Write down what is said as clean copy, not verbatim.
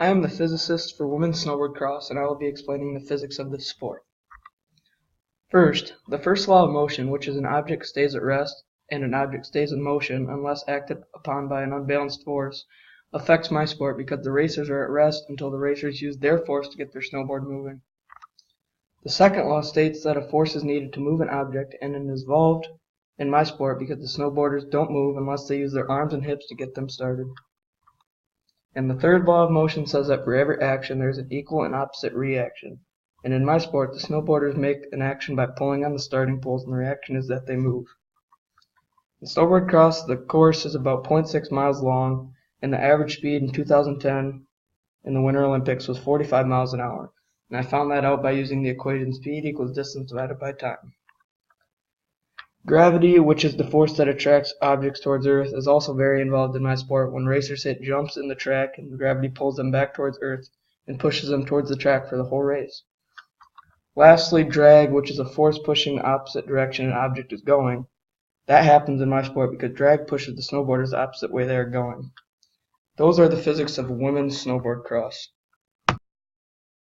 I am the physicist for women's snowboard cross, and I will be explaining the physics of this sport. First, the first law of motion, which is an object stays at rest and an object stays in motion unless acted upon by an unbalanced force, affects my sport because the racers are at rest until the racers use their force to get their snowboard moving. The second law states that a force is needed to move an object, and it is involved in my sport because the snowboarders don't move unless they use their arms and hips to get them started. And the third law of motion says that for every action there is an equal and opposite reaction. And in my sport, the snowboarders make an action by pulling on the starting poles, and the reaction is that they move. In snowboard cross, the course is about 0.6 miles long, and the average speed in 2010 in the Winter Olympics was 45 miles an hour. And I found that out by using the equation speed equals distance divided by time. Gravity, which is the force that attracts objects towards Earth, is also very involved in my sport. When racers hit jumps in the track, and gravity pulls them back towards Earth and pushes them towards the track for the whole race. Lastly, drag, which is a force pushing the opposite direction an object is going. That happens in my sport because drag pushes the snowboarders the opposite way they are going. Those are the physics of women's snowboard cross.